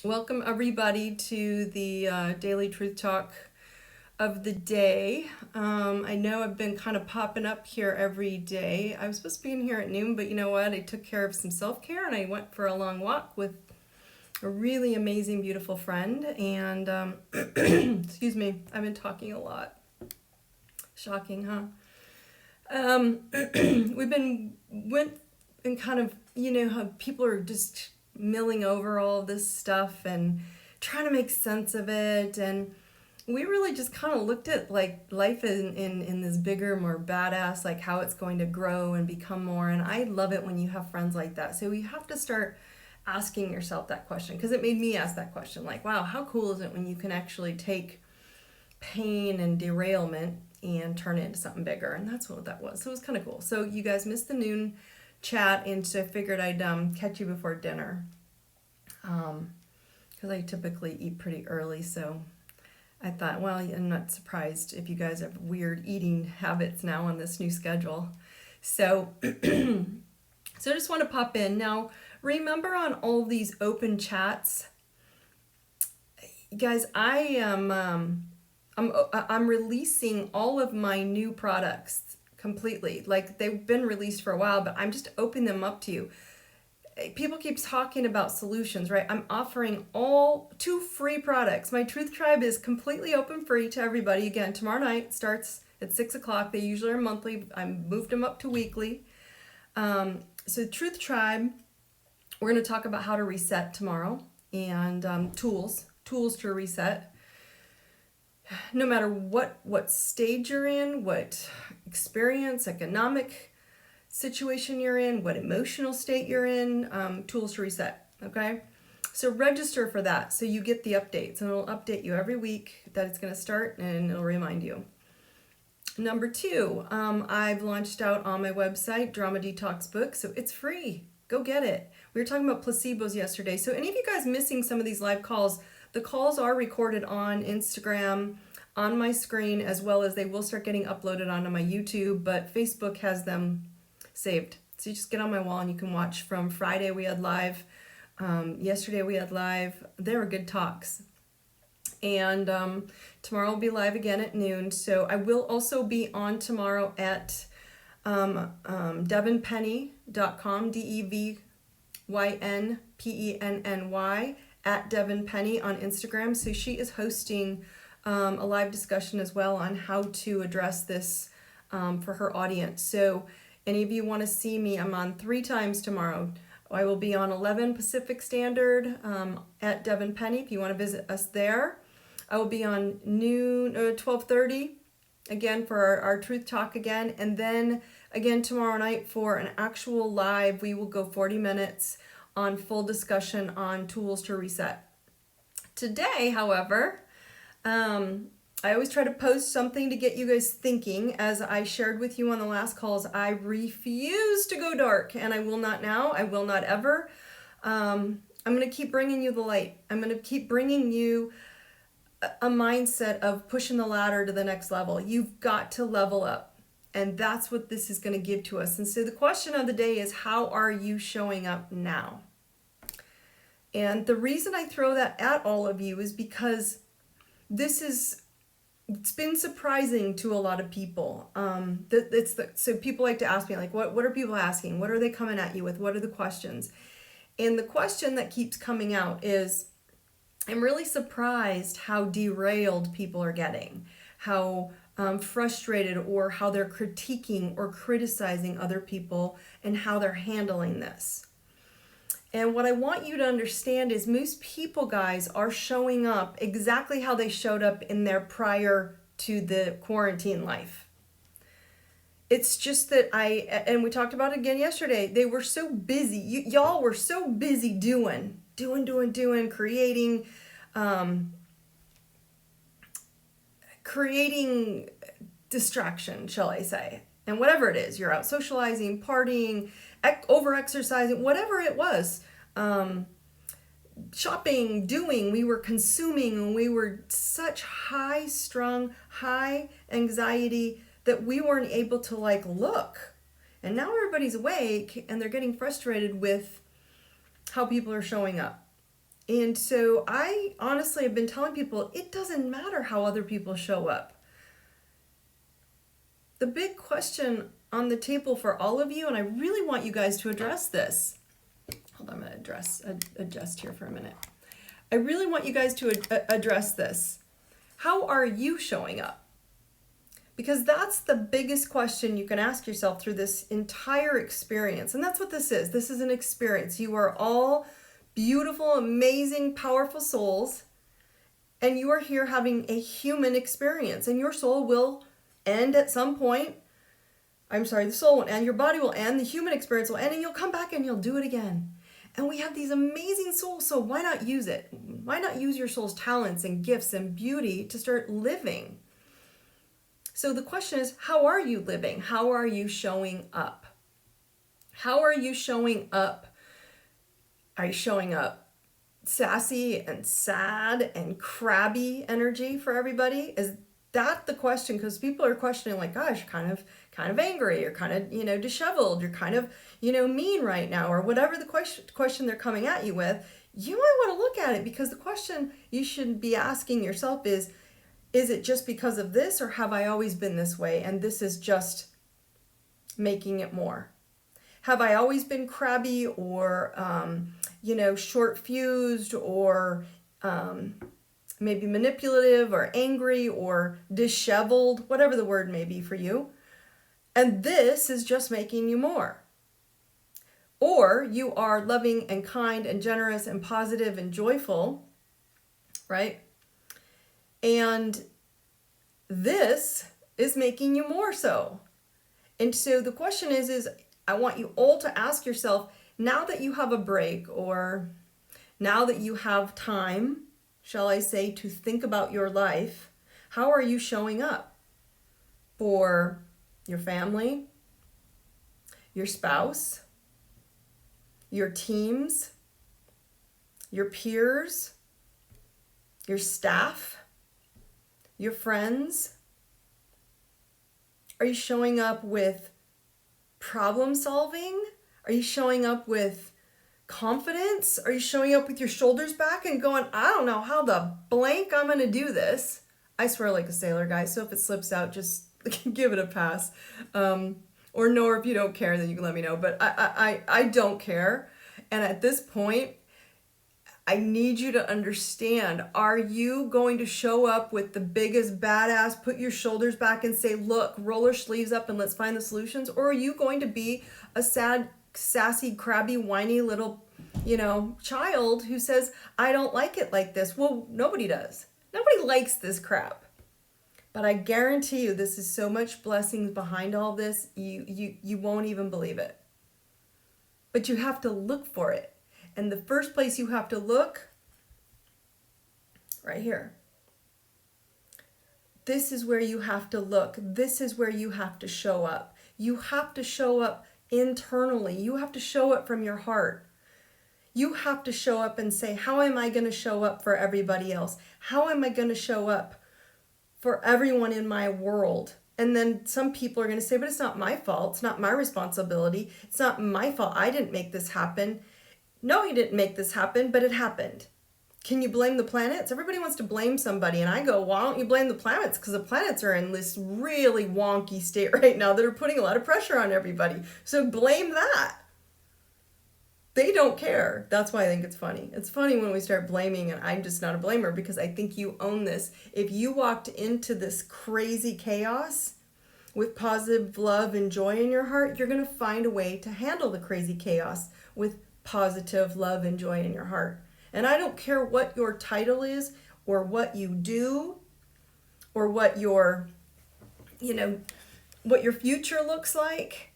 Welcome everybody to the Daily Truth Talk of the day. I know I've been kind of popping up here every day. I was supposed to be in here at noon, but you know what? I took care of some self-care and I went for a long walk with a really amazing, beautiful friend. And excuse me, I've been talking a lot. Shocking, huh? We've been went and kind of, you know, how people are just milling over all of this stuff and trying to make sense of it. And we really just kind of looked at like life in this bigger, more badass, like how it's going to grow and become more. And I love it when you have friends like that. So you have to start asking yourself that question, because it made me ask that question, like, wow, how cool is it when you can actually take pain and derailment and turn it into something bigger? And that's what that was. So it was kind of cool. So you guys missed the noon chat, and so I figured I'd catch you before dinner, because I typically eat pretty early. So I thought, well, I'm not surprised if you guys have weird eating habits now on this new schedule. So so I just want to pop in now. Remember, on all these open chats, guys, I'm releasing all of my new products completely. Like, they've been released for a while, but I'm just opening them up to you. People keep talking about solutions, right? I'm offering all 2 free products. My Truth Tribe is completely open, free to everybody. Again, tomorrow night starts at 6 o'clock. They usually are monthly. I moved them up to weekly. So Truth Tribe, we're going to talk about how to reset tomorrow, and tools to reset. No matter what stage you're in, what experience, economic situation you're in, what emotional state you're in, tools to reset. Okay, so register for that so you get the updates, and it'll update you every week that it's going to start, and it'll remind you. Number 2, I've launched out on my website Drama Detox book, so it's free. Go get it. We were talking about placebos yesterday. So any of you guys missing some of these live calls, the calls are recorded on Instagram on my screen, as well as they will start getting uploaded onto my YouTube, but Facebook has them saved. So you just get on my wall and you can watch. From Friday we had live, yesterday we had live. They were good talks. And tomorrow will be live again at noon. So I will also be on tomorrow at devonpenny.com, DEVYNPENNY, at Devon Penny on Instagram. So she is hosting a live discussion as well on how to address this for her audience. So any of you want to see me, I'm on 3 times tomorrow. I will be on 11 Pacific Standard at Devon Penny if you want to visit us there. I will be on noon, 12:30 again for our Truth Talk again. And then again tomorrow night for an actual live, we will go 40 minutes on full discussion on tools to reset. Today, however, I always try to post something to get you guys thinking. As I shared with you on the last calls, I refuse to go dark, and I will not now. I will not ever. I'm going to keep bringing you the light. I'm going to keep bringing you a mindset of pushing the ladder to the next level. You've got to level up, and that's what this is going to give to us. And so the question of the day is, how are you showing up now? And the reason I throw that at all of you is because it's been surprising to a lot of people. So people like to ask me, like, what are people asking? What are they coming at you with? What are the questions? And the question that keeps coming out is, I'm really surprised how derailed people are getting, how frustrated, or how they're critiquing or criticizing other people, and how they're handling this. And what I want you to understand is most people, guys, are showing up exactly how they showed up in their prior to the quarantine life. It's just that and we talked about it again yesterday, they were so busy. Y'all were so busy doing, creating distraction, shall I say. And whatever it is, you're out socializing, partying, over-exercising, whatever it was, shopping, we were consuming, and we were such high-strung, high anxiety that we weren't able to look. And now everybody's awake and they're getting frustrated with how people are showing up. And so I honestly have been telling people it doesn't matter how other people show up. The big question on the table for all of you, and I really want you guys to address this. Hold on, I'm going to adjust here for a minute. I really want you guys to address this. How are you showing up? Because that's the biggest question you can ask yourself through this entire experience. And that's what this is. This is an experience. You are all beautiful, amazing, powerful souls. And you are here having a human experience. And your soul will end at some point. The soul won't end. Your body will end. The human experience will end. And you'll come back and you'll do it again. And we have these amazing souls. So why not use it? Why not use your soul's talents and gifts and beauty to start living? So the question is, how are you living? How are you showing up? How are you showing up? Are you showing up sassy and sad and crabby energy for everybody? Is that the question? Because people are questioning like, gosh, kind of angry, or kind of, disheveled, you're kind of, mean right now, or whatever the question they're coming at you with. You might want to look at it, because the question you should be asking yourself is it just because of this, or have I always been this way and this is just making it more? Have I always been crabby, or, short-fused, or maybe manipulative, or angry, or disheveled, whatever the word may be for you, and this is just making you more? Or you are loving and kind and generous and positive and joyful, right? And this is making you more so. And so the question is I want you all to ask yourself, now that you have a break, or now that you have time, shall I say, to think about your life, how are you showing up for your family, your spouse, your teams, your peers, your staff, your friends? Are you showing up with problem solving? Are you showing up with confidence? Are you showing up with your shoulders back and going, I don't know how the blank I'm going to do this? I swear like a sailor, guys. So if it slips out, just give it a pass. Or no, or if you don't care, then you can let me know. But I don't care. And at this point, I need you to understand, are you going to show up with the biggest badass, put your shoulders back and say, look, roll our sleeves up and let's find the solutions? Or are you going to be a sad, sassy, crabby, whiny little, child who says, I don't like it like this? Well, nobody does. Nobody likes this crap. But I guarantee you, this is so much blessings behind all this, you won't even believe it. But you have to look for it. And the first place you have to look, right here. This is where you have to look. This is where you have to show up. You have to show up internally. You have to show up from your heart. You have to show up and say, how am I going to show up for everybody else? How am I going to show up for everyone in my world? And then some people are going to say, but it's not my fault. It's not my responsibility. It's not my fault. I didn't make this happen. No, you didn't make this happen, but it happened. Can you blame the planets? Everybody wants to blame somebody. And I go, why don't you blame the planets? Because the planets are in this really wonky state right now that are putting a lot of pressure on everybody. So blame that. They don't care. That's why I think it's funny. It's funny when we start blaming, and I'm just not a blamer, because I think you own this. If you walked into this crazy chaos with positive love and joy in your heart, you're going to find a way to handle the crazy chaos with positive love and joy in your heart. And I don't care what your title is, or what you do, or what your future looks like.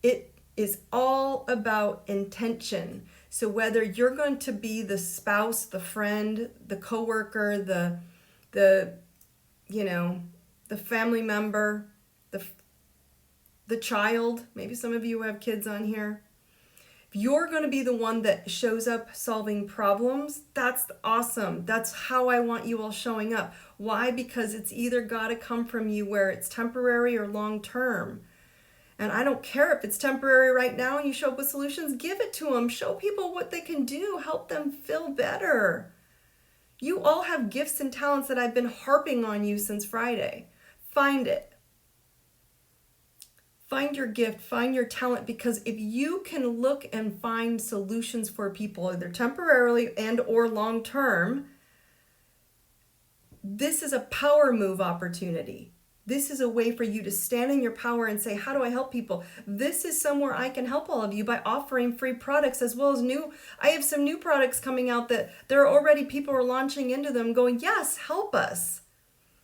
It is all about intention. So whether you're going to be the spouse, the friend, the coworker, the family member, the child, maybe some of you have kids on here. If you're going to be the one that shows up solving problems, that's awesome. That's how I want you all showing up. Why? Because it's either got to come from you where it's temporary or long term. And I don't care if it's temporary right now and you show up with solutions, give it to them. Show people what they can do. Help them feel better. You all have gifts and talents that I've been harping on you since Friday. Find it. Find your gift, find your talent, because if you can look and find solutions for people, either temporarily and or long term, this is a power move opportunity. This is a way for you to stand in your power and say, how do I help people? This is somewhere I can help all of you by offering free products as well as I have some new products coming out that there are already people are launching into them going, yes, help us.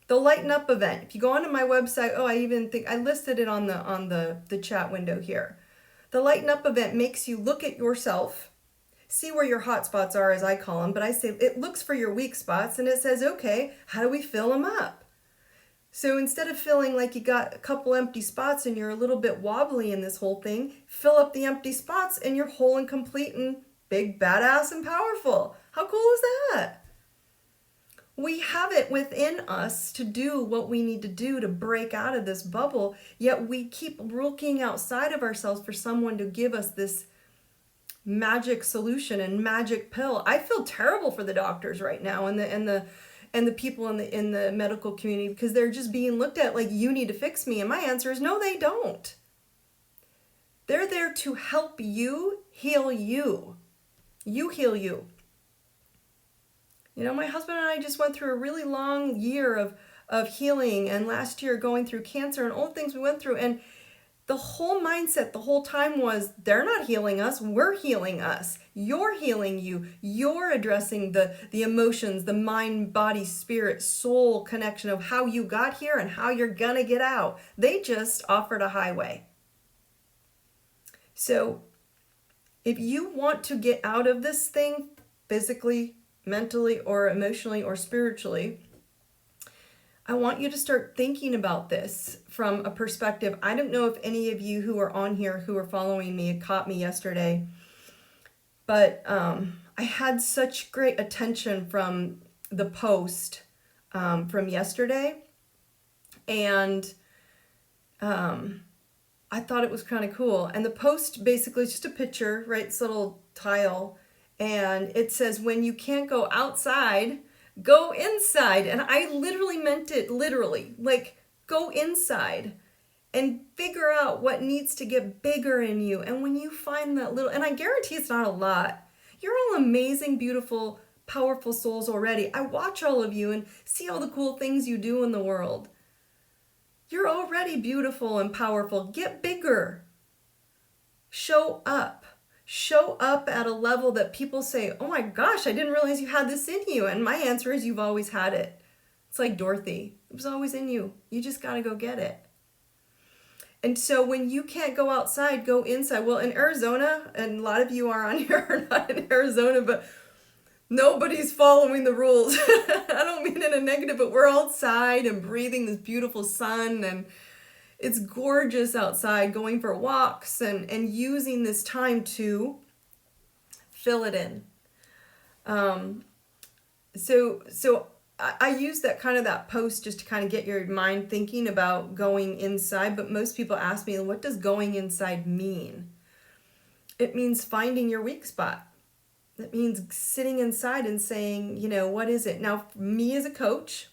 The Lighten Up event. If you go onto my website, I even think I listed it on the chat window here. The Lighten Up event makes you look at yourself, see where your hot spots are, as I call them, but I say it looks for your weak spots and it says, okay, how do we fill them up? So instead of feeling like you got a couple empty spots and you're a little bit wobbly in this whole thing, fill up the empty spots and you're whole and complete and big, badass, and powerful. How cool is that? We have it within us to do what we need to do to break out of this bubble, yet we keep looking outside of ourselves for someone to give us this magic solution and magic pill. I feel terrible for the doctors right now and the people in the medical community, because they're just being looked at like, you need to fix me. And my answer is no, they don't. They're there to help you heal you. You heal you. You know, my husband and I just went through a really long year of healing, and last year going through cancer and all the things we went through. And the whole mindset the whole time was, they're not healing us, we're healing us. You're healing you. You're addressing the emotions, the mind, body, spirit, soul connection of how you got here and how you're gonna get out. They just offered a highway. So if you want to get out of this thing physically, mentally, or emotionally, or spiritually, I want you to start thinking about this from a perspective. I don't know if any of you who are on here who are following me caught me yesterday, but I had such great attention from the post from yesterday, and I thought it was kind of cool. And the post basically is just a picture, right? This little tile. And it says, when you can't go outside, go inside. And I literally meant it literally, like, go inside and figure out what needs to get bigger in you. And when you find that little, and I guarantee it's not a lot, you're all amazing, beautiful, powerful souls already. I watch all of you and see all the cool things you do in the world. You're already beautiful and powerful. Get bigger. Show up. Show up at a level that people say, oh my gosh, I didn't realize you had this in you. And my answer is, you've always had it. It's like Dorothy. It was always in you. You just got to go get it. And so when you can't go outside, go inside. Well, in Arizona, and a lot of you are on here are not in Arizona, but nobody's following the rules. I don't mean in a negative, but we're outside and breathing this beautiful sun, and it's gorgeous outside, going for walks and using this time to fill it in. So I use that post just to kind of get your mind thinking about going inside. But most people ask me, what does going inside mean? It means finding your weak spot. It means sitting inside and saying, what is it? Now, me as a coach,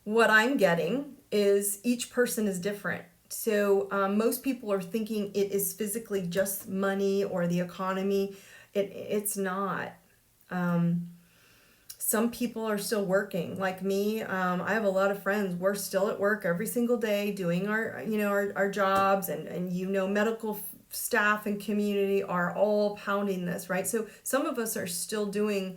what I'm getting is each person is different. So most people are thinking it is physically just money or the economy. It's not. Some people are still working, like me. I have a lot of friends. We're still at work every single day doing our jobs, and medical staff and community are all pounding this, right? So some of us are still doing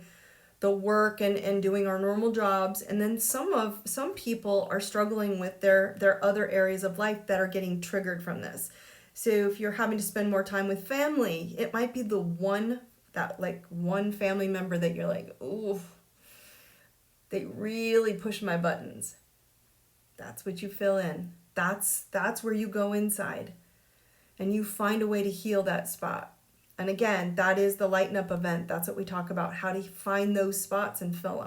the work and doing our normal jobs, and then some people are struggling with their other areas of life that are getting triggered from this. So if you're having to spend more time with family, it might be the one family member that you're like, ooh, they really push my buttons. That's what you fill in. That's where you go inside and you find a way to heal that spot. And again, that is the Lighten Up event. That's what we talk about, how to find those spots and fill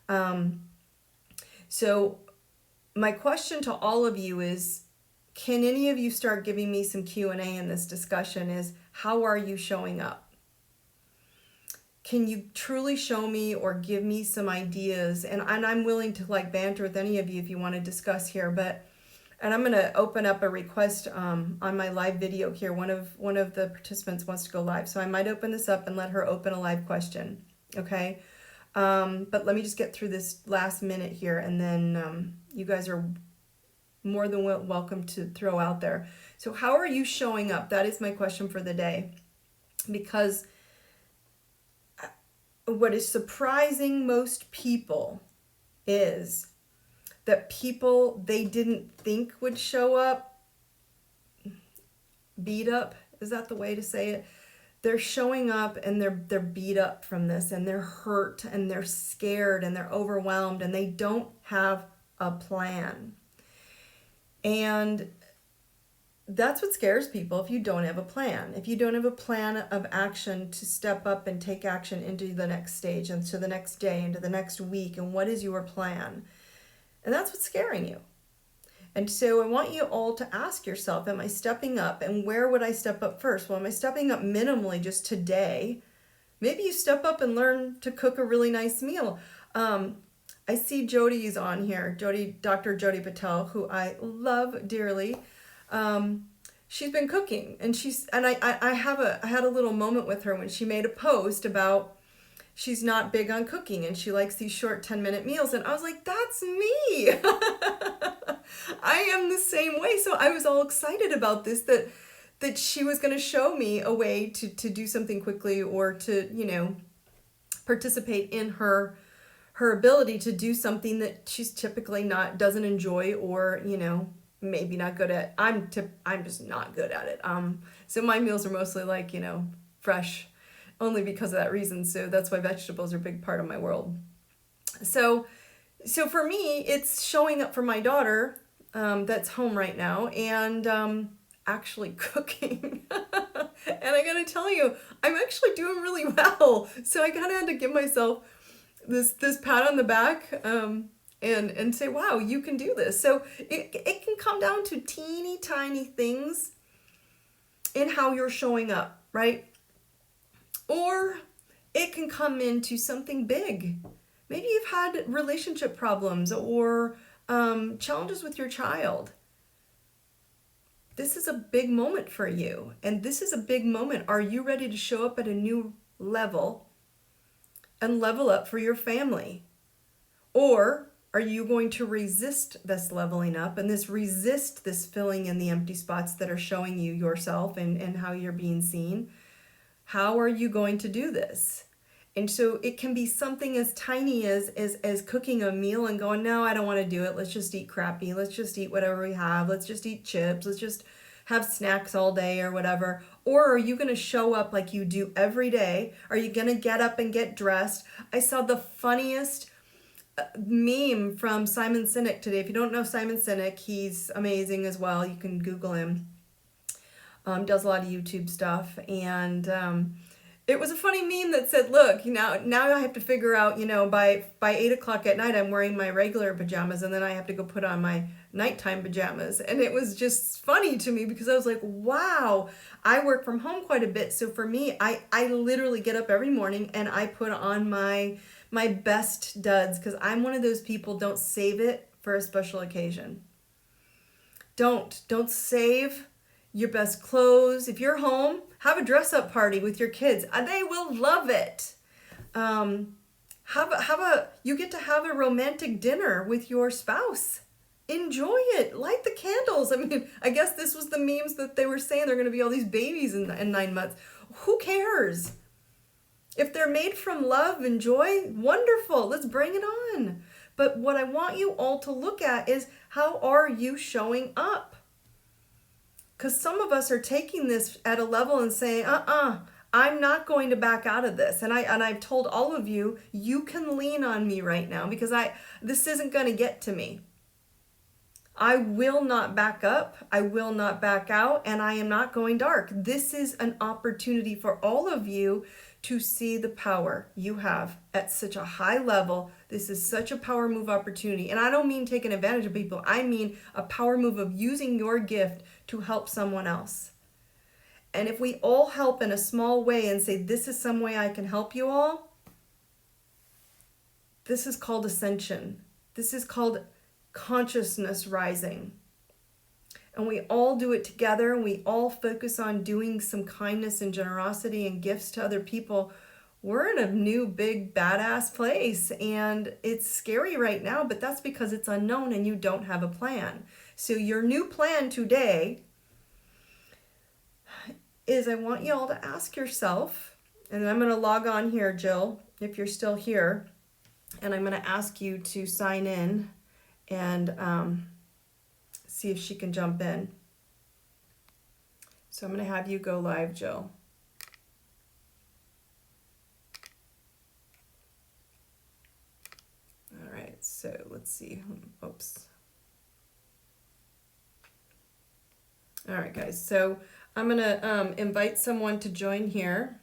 them. So my question to all of you is, can any of you start giving me some Q&A in this discussion? Is how are you showing up? Can you truly show me or give me some ideas? And I'm willing to like banter with any of you if you want to discuss here, and I'm going to open up a request on my live video here. One of the participants wants to go live, so I might open this up and let her open a live question. Okay. But let me just get through this last minute here, and then you guys are more than welcome to throw out there. So how are you showing up? That is my question for the day. Because what is surprising most people is that people they didn't think would show up, beat up, is that the way to say it? They're showing up and they're beat up from this, and they're hurt and they're scared and they're overwhelmed, and they don't have a plan. And that's what scares people, if you don't have a plan. If you don't have a plan of action to step up and take action into the next stage, and to the next day, into the next week, and what is your plan? And that's what's scaring you. And so I want you all to ask yourself, am I stepping up? And where would I step up first? Well, am I stepping up minimally just today? Maybe you step up and learn to cook a really nice meal. I see Jody's on here, Dr. Jody Patel, who I love dearly. She's been cooking, and I had a little moment with her when she made a post about she's not big on cooking and she likes these short 10-minute meals, and I was like, that's me. I am the same way. So I was all excited about this, that she was going to show me a way to do something quickly, or to, participate in her ability to do something that she's typically doesn't enjoy, or, maybe not good at. I'm just not good at it. So my meals are mostly like, fresh, only because of that reason. So that's why vegetables are a big part of my world. So for me, it's showing up for my daughter that's home right now, and actually cooking. And I gotta tell you, I'm actually doing really well. So I kind of had to give myself this pat on the back, and say, wow, you can do this. So it can come down to teeny tiny things in how you're showing up, right? Or it can come into something big. Maybe you've had relationship problems, or challenges with your child. This is a big moment for you, and this is a big moment. Are you ready to show up at a new level and level up for your family? Or are you going to resist this leveling up and resist this filling in the empty spots that are showing you yourself and how you're being seen? How are you going to do this? And so it can be something as tiny as cooking a meal and going, no, I don't want to do it. Let's just eat crappy. Let's just eat whatever we have. Let's just eat chips. Let's just have snacks all day or whatever. Or are you going to show up like you do every day? Are you going to get up and get dressed? I saw the funniest meme from Simon Sinek today. If you don't know Simon Sinek, he's amazing as well. You can Google him. Does a lot of YouTube stuff, and it was a funny meme that said, look, now I have to figure out, by 8:00 at night I'm wearing my regular pajamas, and then I have to go put on my nighttime pajamas. And it was just funny to me, because I was like, wow, I work from home quite a bit. So for me, I literally get up every morning and I put on my best duds, because I'm one of those people, don't save it for a special occasion. Don't save your best clothes. If you're home, have a dress up party with your kids. They will love it. You get to have a romantic dinner with your spouse. Enjoy it. Light the candles. I mean, I guess this was the memes that they were saying there are going to be all these babies in 9 months. Who cares? If they're made from love and joy, wonderful. Let's bring it on. But what I want you all to look at is, how are you showing up? Because some of us are taking this at a level and saying, I'm not going to back out of this. And I've told all of you, you can lean on me right now, because this isn't going to get to me. I will not back up. I will not back out. And I am not going dark. This is an opportunity for all of you to see the power you have at such a high level. This is such a power move opportunity. And I don't mean taking advantage of people. I mean a power move of using your gift to help someone else. And if we all help in a small way and say, this is some way I can help you all, this is called ascension. This is called consciousness rising. And we all do it together, and we all focus on doing some kindness and generosity and gifts to other people. We're in a new big badass place, and it's scary right now, but that's because it's unknown and you don't have a plan. So your new plan today is, I want you all to ask yourself, and I'm going to log on here, Jill, if you're still here, and I'm going to ask you to sign in and see if she can jump in. So I'm going to have you go live, Jill. All right, so let's see. Oops. All right, guys. So I'm going to invite someone to join here.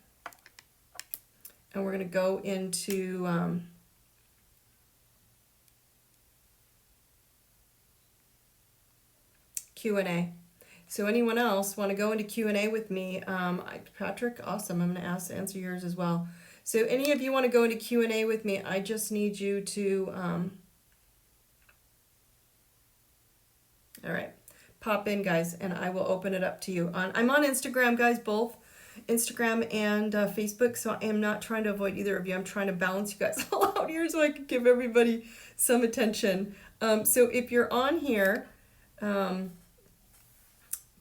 And we're going to go into Q&A. So anyone else want to go into Q&A with me? Patrick, awesome. I'm going to answer yours as well. So any of you want to go into Q&A with me? I just need you to, all right, pop in, guys, and I will open it up to you. I'm on Instagram, guys, both Instagram and Facebook, so I am not trying to avoid either of you. I'm trying to balance you guys all out here so I can give everybody some attention. So if you're on here,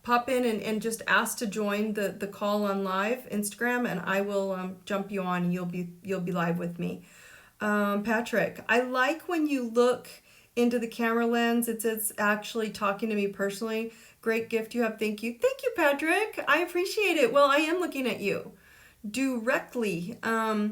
pop in and just ask to join the call on live Instagram, and I will jump you on, and you'll be live with me. Patrick, I like when you look into the camera lens. It's actually talking to me personally. Great gift you have. Thank you, Patrick. I appreciate it. Well, I am looking at you directly, guys.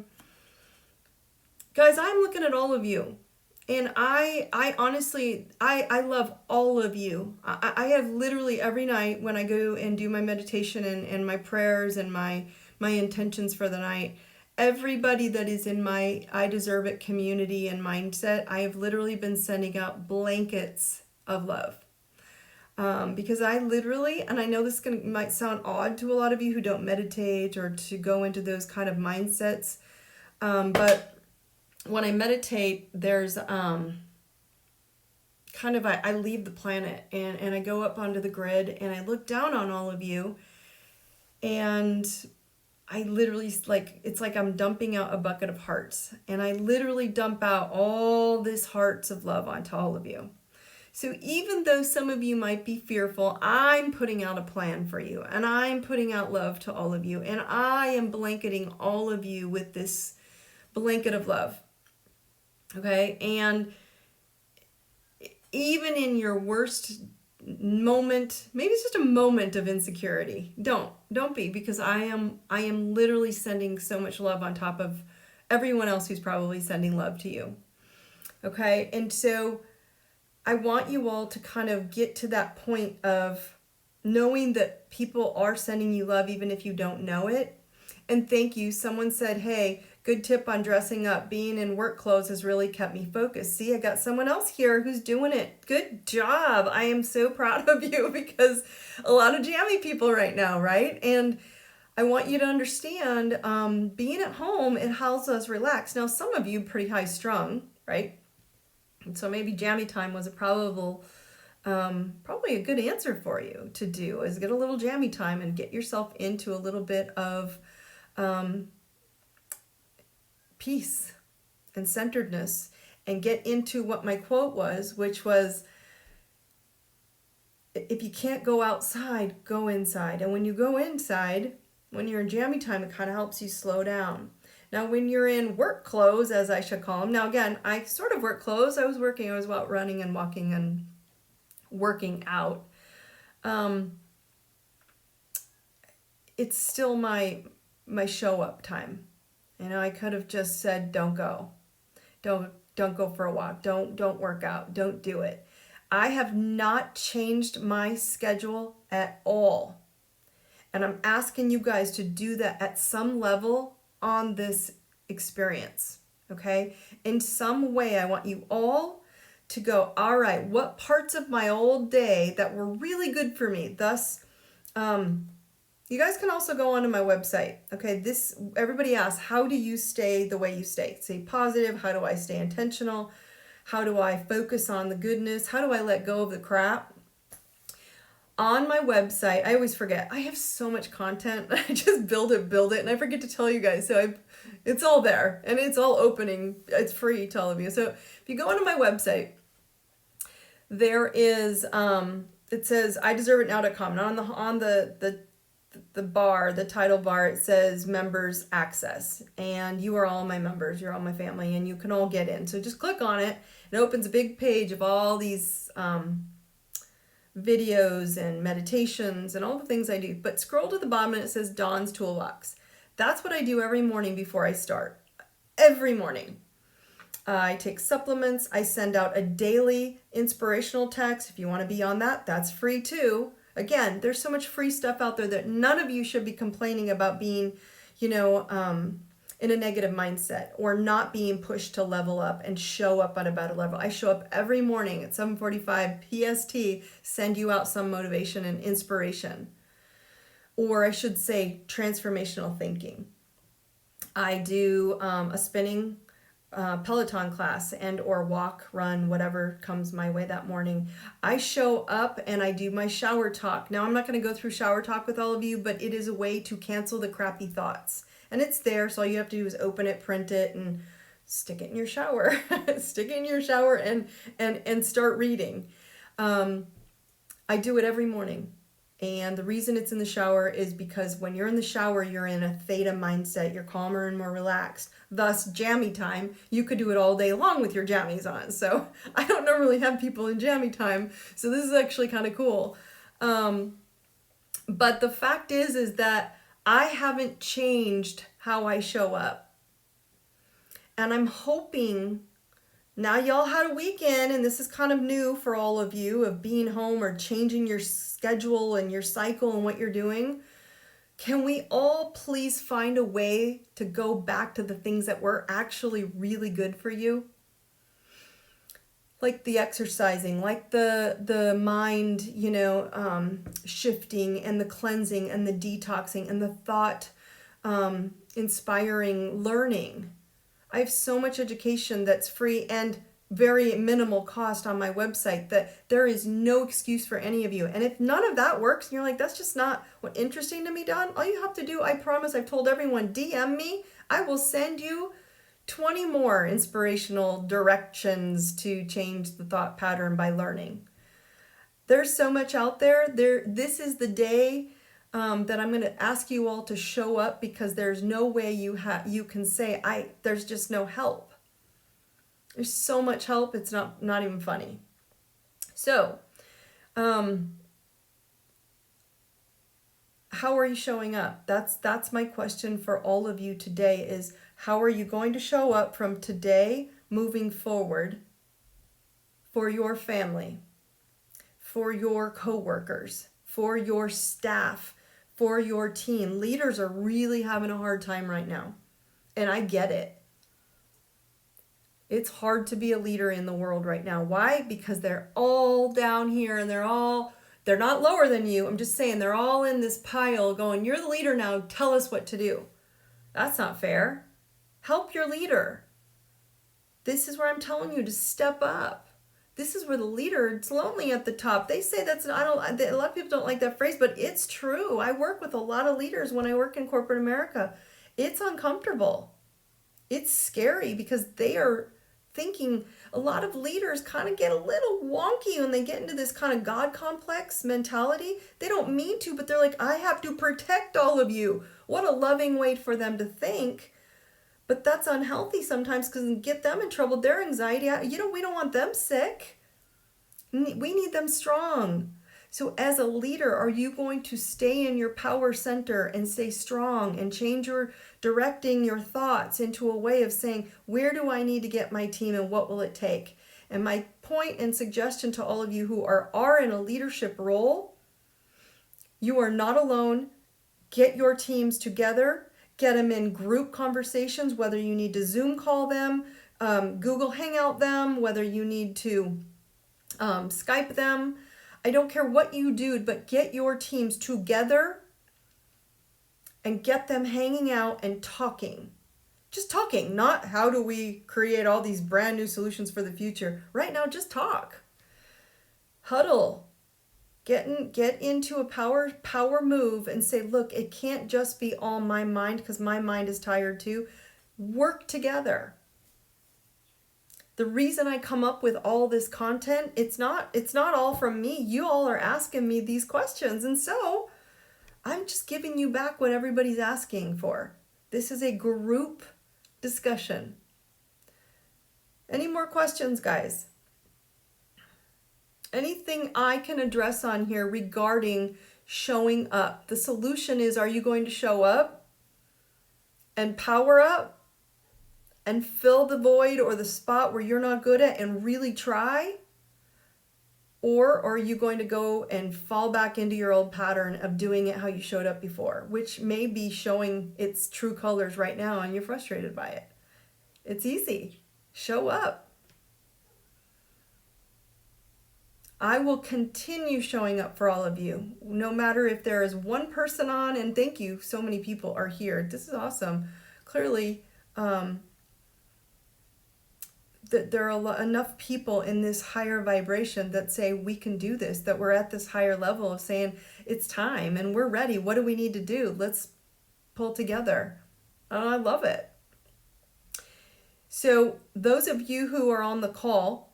I'm looking at all of you. And I honestly, I love all of you. I have literally every night when I go and do my meditation and my prayers and my intentions for the night, everybody that is in my I Deserve It community and mindset, I have literally been sending out blankets of love. Because I literally, and I know this might sound odd to a lot of you who don't meditate or to go into those kind of mindsets, but when I meditate, there's I leave the planet and I go up onto the grid and I look down on all of you, and I literally, it's like I'm dumping out a bucket of hearts, and I literally dump out all this hearts of love onto all of you. So even though some of you might be fearful, I'm putting out a plan for you, and I'm putting out love to all of you, and I am blanketing all of you with this blanket of love. Okay, and even in your worst moment, maybe it's just a moment of insecurity, don't be, because I am literally sending so much love on top of everyone else who's probably sending love to you. Okay, and so I want you all to kind of get to that point of knowing that people are sending you love even if you don't know it. And thank you. Someone said, hey, good tip on dressing up. Being in work clothes has really kept me focused. See, I got someone else here who's doing it. Good job. I am so proud of you, because a lot of Jammie people right now, right? And I want you to understand, being at home, it helps us relax. Now, some of you pretty high strung, right? And so maybe Jammie Time was probably a good answer for you to do, is get a little Jammie Time and get yourself into a little bit of peace and centeredness, and get into what my quote was, which was, if you can't go outside, go inside. And when you go inside, when you're in Jammie Time, it kind of helps you slow down. Now, when you're in work clothes, as I should call them, now again, I sort of work clothes. I was out running and walking and working out. It's still my show up time. You know, I could have just said, don't go. Don't go for a walk. Don't work out. Don't do it. I have not changed my schedule at all. And I'm asking you guys to do that at some level on this experience, okay? In some way, I want you all to go, all right, what parts of my old day that were really good for me? Thus, you guys can also go onto my website. Okay, everybody asks, how do you stay the way you stay? Stay positive. How do I stay intentional? How do I focus on the goodness? How do I let go of the crap? On my website, I always forget. I have so much content. I just build it, and I forget to tell you guys. So it's all there, and it's all opening. It's free to all of you. So if you go onto my website, there is it says ideserveitnow.com. And on the bar, the title bar, it says members access, and you are all my members. You're all my family, and you can all get in. So just click on it. It opens a big page of all these videos and meditations and all the things I do. But scroll to the bottom and it says Dawn's Toolbox. That's what I do every morning before I start. Every morning. I take supplements. I send out a daily inspirational text. If you want to be on that, that's free too. Again, there's so much free stuff out there that none of you should be complaining about being, in a negative mindset or not being pushed to level up and show up at a better level. I show up every morning at 7:45 PST, send you out some motivation and inspiration. Or I should say transformational thinking. I do a spinning Peloton class and or walk, run, whatever comes my way that morning. I show up and I do my shower talk. Now, I'm not going to go through shower talk with all of you, but it is a way to cancel the crappy thoughts. And it's there, so all you have to do is open it, print it, and stick it in your shower. Stick it in your shower and start reading. I do it every morning. And the reason it's in the shower is because when you're in the shower, you're in a theta mindset. You're calmer and more relaxed. Thus, Jammie Time, you could do it all day long with your jammies on. So I don't normally have people in Jammie Time. So this is actually kind of cool. But the fact is that I haven't changed how I show up. And I'm hoping, now y'all had a weekend, and this is kind of new for all of you, of being home or changing your schedule and your cycle and what you're doing. Can we all please find a way to go back to the things that were actually really good for you? Like the exercising, like the mind, shifting and the cleansing and the detoxing and the thought inspiring learning. I have so much education that's free and very minimal cost on my website that there is no excuse for any of you. And if none of that works, and you're like, that's just not what interesting to me, Dawn, all you have to do, I promise, I've told everyone, DM me. I will send you 20 more inspirational directions to change the thought pattern by learning. There's so much out there. This is the day that I'm going to ask you all to show up, because there's no way you can say, there's just no help. There's so much help, it's not even funny. So, how are you showing up? That's my question for all of you today, is how are you going to show up from today moving forward for your family, for your coworkers, for your staff, for your team? Leaders are really having a hard time right now, and I get it. It's hard to be a leader in the world right now. Why? Because they're all down here, and they're not lower than you. I'm just saying, they're all in this pile going, you're the leader now, tell us what to do. That's not fair. Help your leader. This is where I'm telling you to step up. This is where the leader, it's lonely at the top. They say a lot of people don't like that phrase, but it's true. I work with a lot of leaders when I work in corporate America. It's uncomfortable. It's scary, because they are thinking, a lot of leaders kind of get a little wonky when they get into this kind of God complex mentality. They don't mean to, but they're like, I have to protect all of you. What a loving way for them to think. But that's unhealthy sometimes, because it get them in trouble. Their anxiety, we don't want them sick. We need them strong. So as a leader, are you going to stay in your power center and stay strong and directing your thoughts into a way of saying, where do I need to get my team and what will it take? And my point and suggestion to all of you who are in a leadership role, you are not alone. Get your teams together. Get them in group conversations, whether you need to Zoom call them, Google Hangout them, whether you need to Skype them. I don't care what you do, but get your teams together and get them hanging out and talking. Just talking, not how do we create all these brand new solutions for the future. Right now, just talk. Huddle. Get into a power move and say, look, it can't just be all my mind because my mind is tired too. Work together. The reason I come up with all this content, it's not all from me. You all are asking me these questions, and so I'm just giving you back what everybody's asking for. This is a group discussion. Any more questions, guys? Anything I can address on here regarding showing up? The solution is, are you going to show up and power up and fill the void or the spot where you're not good at and really try? Or are you going to go and fall back into your old pattern of doing it how you showed up before, which may be showing its true colors right now and you're frustrated by it? It's easy. Show up. I will continue showing up for all of you, no matter if there is one person on, and thank you, so many people are here. This is awesome. Clearly, that there are enough people in this higher vibration that say we can do this, that we're at this higher level of saying it's time and we're ready. What do we need to do? Let's pull together. Oh, I love it. So those of you who are on the call,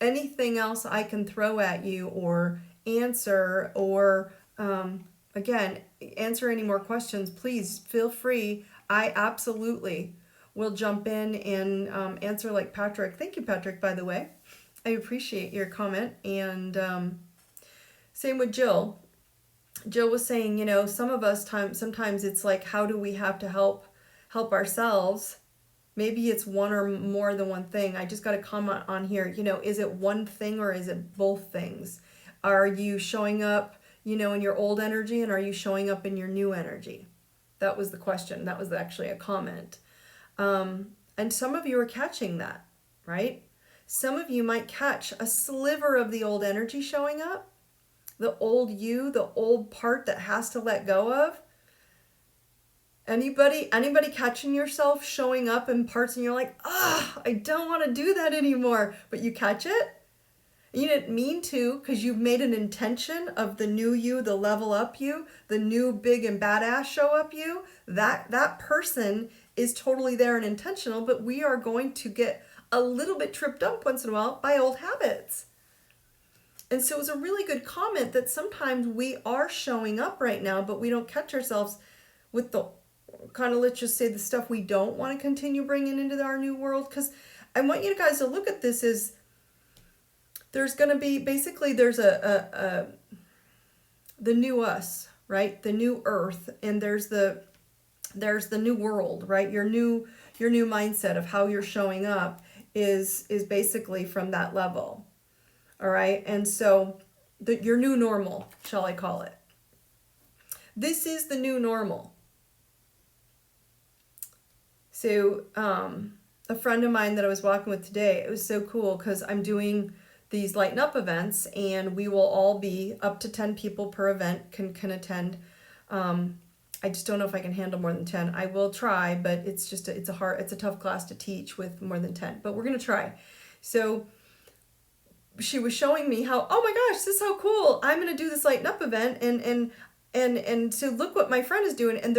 anything else I can throw at you or answer, or again, answer any more questions, please feel free. I absolutely will jump in and answer like Patrick. Thank you, Patrick, by the way. I appreciate your comment. And same with Jill. Jill was saying, you know, some of us sometimes it's like, how do we have to help ourselves? Maybe it's one or more than one thing. I just got to comment on here, you know, is it one thing or is it both things? Are you showing up, you know, in your old energy, and are you showing up in your new energy? That was the question. That was actually a comment. And some of you are catching that, right? Some of you might catch a sliver of the old energy showing up, the old you, the old part that has to let go of. Anybody catching yourself showing up in parts and you're like, I don't want to do that anymore, but you catch it? You didn't mean to, because you've made an intention of the new you, the level up you, the new big and badass show up you. That person is totally there and intentional, but we are going to get a little bit tripped up once in a while by old habits. And so it was a really good comment that sometimes we are showing up right now, but we don't catch ourselves with the kind of, let's just say, the stuff we don't want to continue bringing into our new world. Because I want you guys to look at this as there's going to be, basically there's the new us, right? The new earth, and there's the new world, right? Your new mindset of how you're showing up is basically from that level. All right. And so your new normal, shall I call it? This is the new normal. So a friend of mine that I was walking with today, it was so cool because I'm doing these Lighten Up events, and we will all be up to 10 people per event can attend. I just don't know if I can handle more than 10. I will try, but it's a tough class to teach with more than 10, but we're going to try. So she was showing me how, oh my gosh, this is so cool. I'm going to do this Lighten Up event, and so look what my friend is doing. And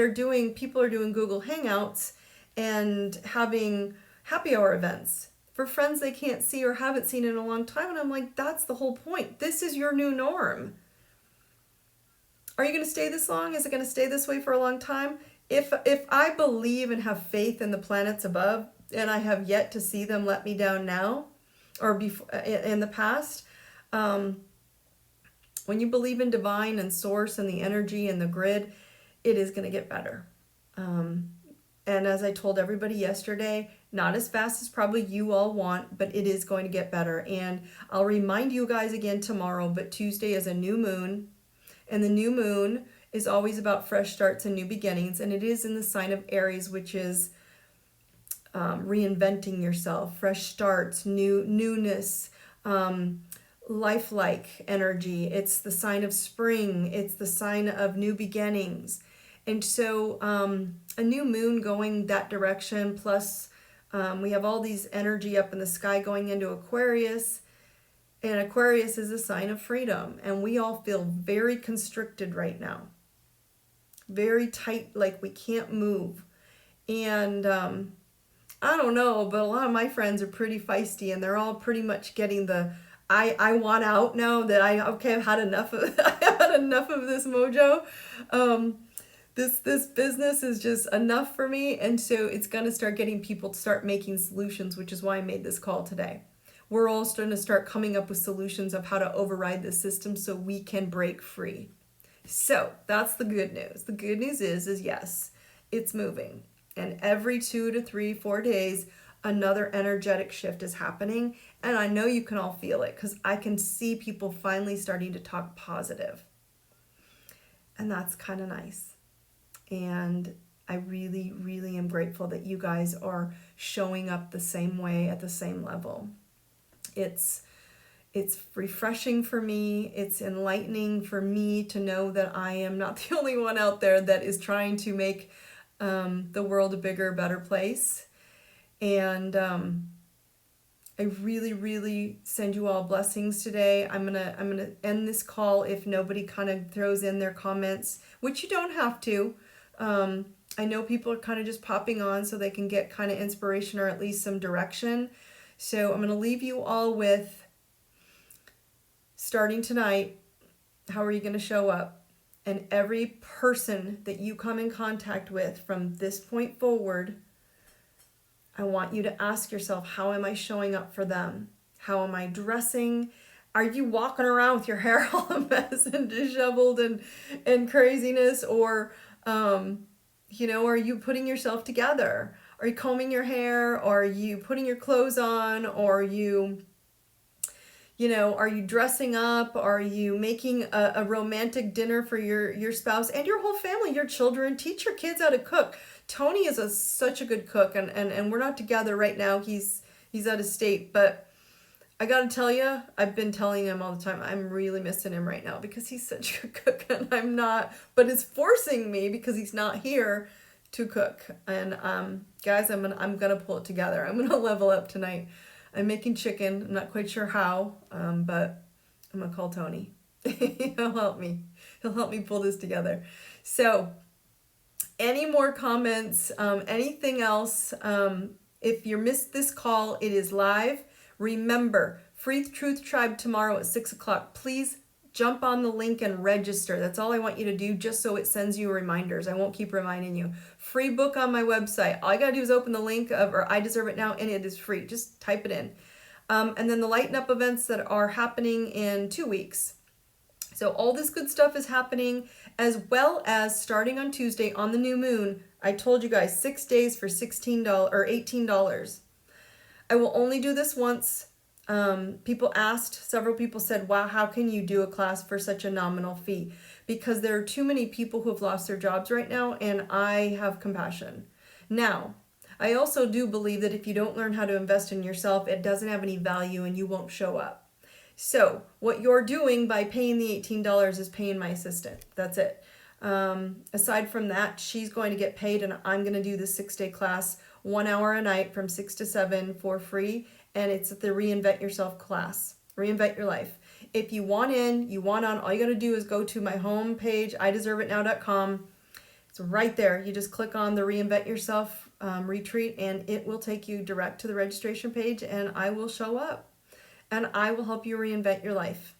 people are doing Google Hangouts and having happy hour events for friends they can't see or haven't seen in a long time. And I'm like, that's the whole point. This is your new norm. Are you going to stay this long? Is it going to stay this way for a long time? If I believe and have faith in the planets above, and I have yet to see them let me down now or before in the past, when you believe in divine and source and the energy and the grid, it is going to get better. And as I told everybody yesterday, not as fast as probably you all want, but it is going to get better. And I'll remind you guys again tomorrow, but Tuesday is a new moon. And the new moon is always about fresh starts and new beginnings, and it is in the sign of Aries, which is reinventing yourself, fresh starts, newness, lifelike energy. It's the sign of spring. It's the sign of new beginnings. And so a new moon going that direction, plus we have all these energy up in the sky going into Aquarius. And Aquarius is a sign of freedom. And we all feel very constricted right now. Very tight, like we can't move. And I don't know, but a lot of my friends are pretty feisty, and they're all pretty much getting the I want out now, that I've had enough of I've had enough of this mojo. This business is just enough for me, and so it's going to start getting people to start making solutions, which is why I made this call today. We're all starting to start coming up with solutions of how to override the system so we can break free. So that's the good news. The good news is yes, it's moving. And every 2 to 3, 4 days, another energetic shift is happening. And I know you can all feel it because I can see people finally starting to talk positive. And that's kind of nice. And I really, really am grateful that you guys are showing up the same way at the same level. It's refreshing for me. It's enlightening for me to know that I am not the only one out there that is trying to make the world a bigger, better place. And I really, really send you all blessings today. I'm gonna end this call if nobody kind of throws in their comments, which you don't have to. I know people are kind of just popping on so they can get kind of inspiration or at least some direction. So I'm gonna leave you all with, starting tonight, how are you gonna show up? And every person that you come in contact with from this point forward, I want you to ask yourself, how am I showing up for them? How am I dressing? Are you walking around with your hair all a mess and disheveled and craziness? Or, are you putting yourself together? Are you combing your hair? Or are you putting your clothes on? Or are you dressing up? Are you making a romantic dinner for your spouse and your whole family, your children? Teach your kids how to cook. Tony is such a good cook, and we're not together right now. He's out of state, but I gotta tell you, I've been telling him all the time, I'm really missing him right now because he's such a good cook, and I'm not, but it's forcing me because he's not here to cook. And guys, I'm gonna pull it together. I'm gonna level up tonight. I'm making chicken. I'm not quite sure how, but I'm gonna call Tony. He'll help me. He'll help me pull this together. So, any more comments? Anything else? If you missed this call, it is live. Remember, Free Truth Tribe tomorrow at 6 o'clock. Please jump on the link and register. That's all I want you to do, just so it sends you reminders. I won't keep reminding you. Free book on my website. All I gotta do is open the link or I Deserve It Now, and it is free. Just type it in. And then the Lighten Up events that are happening in 2 weeks. So all this good stuff is happening, as well as starting on Tuesday on the new moon. I told you guys 6 days for $16 or $18. I will only do this once. People asked, several people said, wow, how can you do a class for such a nominal fee? Because there are too many people who have lost their jobs right now, and I have compassion. Now, I also do believe that if you don't learn how to invest in yourself, it doesn't have any value and you won't show up. So what you're doing by paying the $18 is paying my assistant. That's it. Aside from that, she's going to get paid, and I'm going to do the 6-day class, 1 hour a night from 6 to 7 for free. And it's the Reinvent Yourself class. Reinvent your life. If you want in, you want on, all you got to do is go to my home page, ideserveitnow.com. It's right there. You just click on the Reinvent Yourself retreat, and it will take you direct to the registration page, and I will show up. And I will help you reinvent your life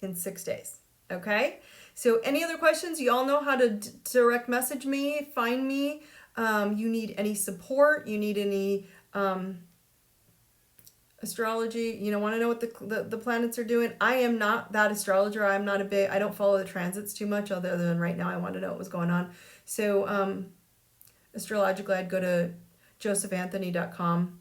in 6 days. Okay? So any other questions? You all know how to direct message me, find me. You need any support, you need any astrology, want to know what the planets are doing. I am not that astrologer. I'm not I don't follow the transits too much, other than right now I want to know what was going on. So astrologically, I'd go to josephanthony.com.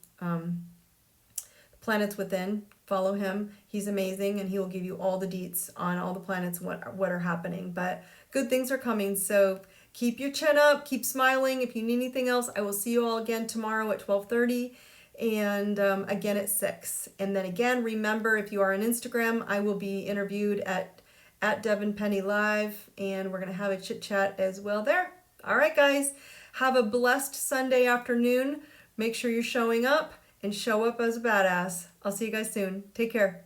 Planets Within. Follow him. He's amazing, and he will give you all the deets on all the planets, what are happening. But good things are coming, so keep your chin up, keep smiling. If you need anything else, I will see you all again tomorrow at 12:30, and again at 6. And then again, remember, if you are on Instagram, I will be interviewed at Devin Penny Live, and we're going to have a chit chat as well there. All right, guys, have a blessed Sunday afternoon. Make sure you're showing up and show up as a badass. I'll see you guys soon. Take care.